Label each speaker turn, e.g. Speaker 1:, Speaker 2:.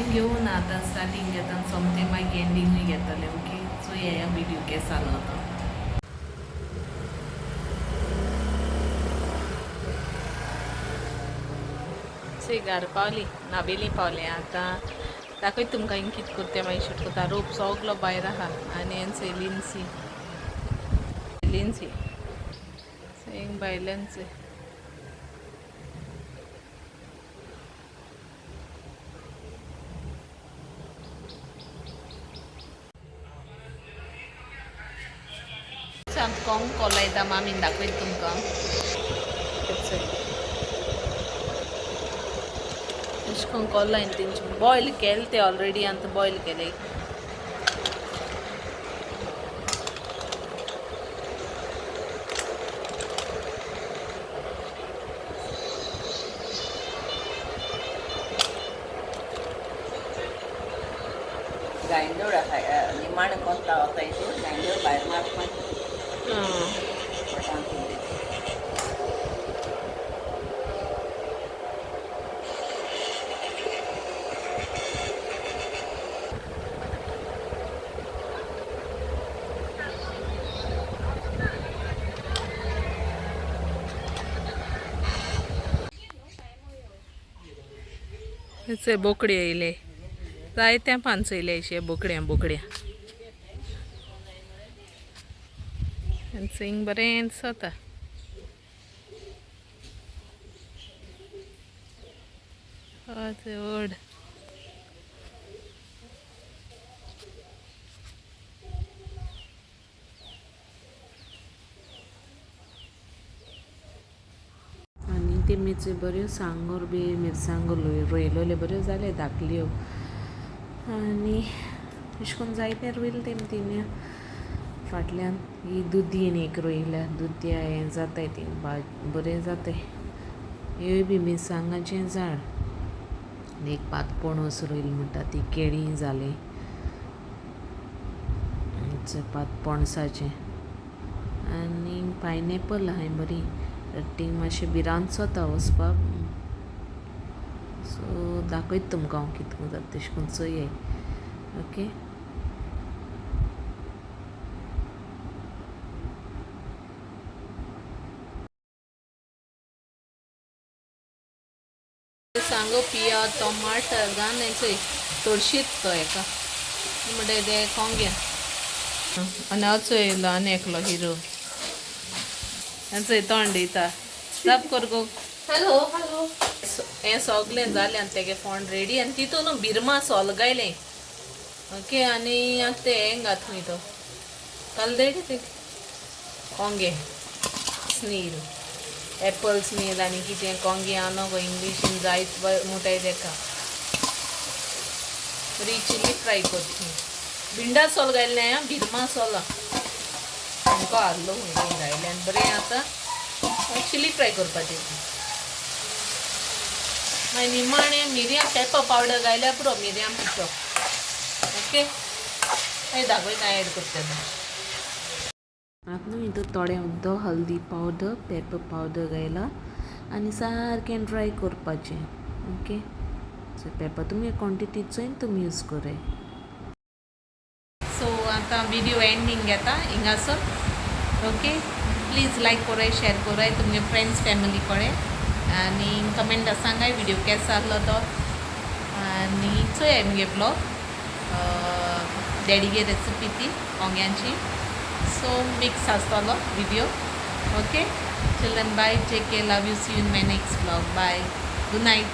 Speaker 1: Beginning घेऊन आता starting घेता सोमते मागीर एंडिंगूय घेतले. ओके, सो ह्या व्हिडिओ केस जालो तो घर पावली नाबेली पावले. आता दाखयत तुमकां हिंग कितें करता मागीर शूट करता. रोप सगलो भायर आहा आनी हेंचो लिन्सी हिंग भायल्यांचो कोंग कोलायता मामीन दाखयत तुमकां. अशें करून कोल्लाय तेंचे बॉयल केले ते ऑलरेडी आतां बॉयल केले.
Speaker 2: ग्राइंडर निमाण कोंता वतायचो ग्राइंडर भायर मारपाक
Speaker 1: हेचे बोकडे येयले जायत्या पांचो येयले अशे बोकड्या हिंग बरें दिसता. व्हड आनी तेमीचे बऱ्यो सांगोर बी मिरसांगो रोयलोल्यो बऱ्यो जाले धाकल्यो आनी अशें करून जायते रोयले तेमी फाटल्यान. ही दुदयेन एक रोयल्या दुद्या हें जाताय ती बरें जाताय. ह्योय बी मिरसांगाचें झाड आनी एक पातपणस रोयली म्हणटा ती केळीं जाली. पातपणसाचें आनी पायनएपल आहाय बरी रट्टींग मातशें भिरांत जाता वचपाक. सो दाखयत तुमकां हांव कितें करून जाता तशें करून चोयाय. ओके, सांगो पिया टमाटर घान चोय तोडशीत तो हेका म्हणटा ते कोंग्या आनी हांव चोयलो आनी एकलो हिरो चोय तोंड दिता जाप कर गो. हॅलो हॅलो हें सगलें जालें आनी तेगे फोंड रेडी आनी तितून बिरमा सोलगायलें. ओके, आनी आतां तें हें घात खंय तो कलदेडी ते कोंगे स्नील एप्पल स्नील आनी कितें कोंगे आनो गो इंग्लीशीन जायत मुटाय तेका बरी चिली फ्राय करची. भिंडा सोल घायलें हां बिरमा सोला आमकां हारलो खंय घायलें आनी बरें आतां चिली फ्राय करपाचें. मागीर निमाणें मिरयां पेपर पावडर घायल्यार पुरो मिरयां पिठो. ओके, मागीर दाखयता एड करता आतां न्हू हितून थोडें उदक हल्दी पावडर पेपर पावडर घायला आनी सारकें ड्राय करपाचें. ओके, सो पेपर तुमी क्वॉन्टिटी चोयन तुमी यूज कराय. सो आतां विडियो एंडींग घेता हिंगासर. ओके, प्लीज लायक कोराय शेअर कोराय तुमगे फ्रेंड्स फॅमिली कडेन आनी कमेंटा सांगाय व्हिडिओ केसो जालो तो आनी चोयाय मुगे ब्लॉग डॅडीगे रेसिपी ती कोंग्यांची. सो मिक्स आसतलो video. Okay, children bye, take care, love you, see you in my next blog. Bye, good night.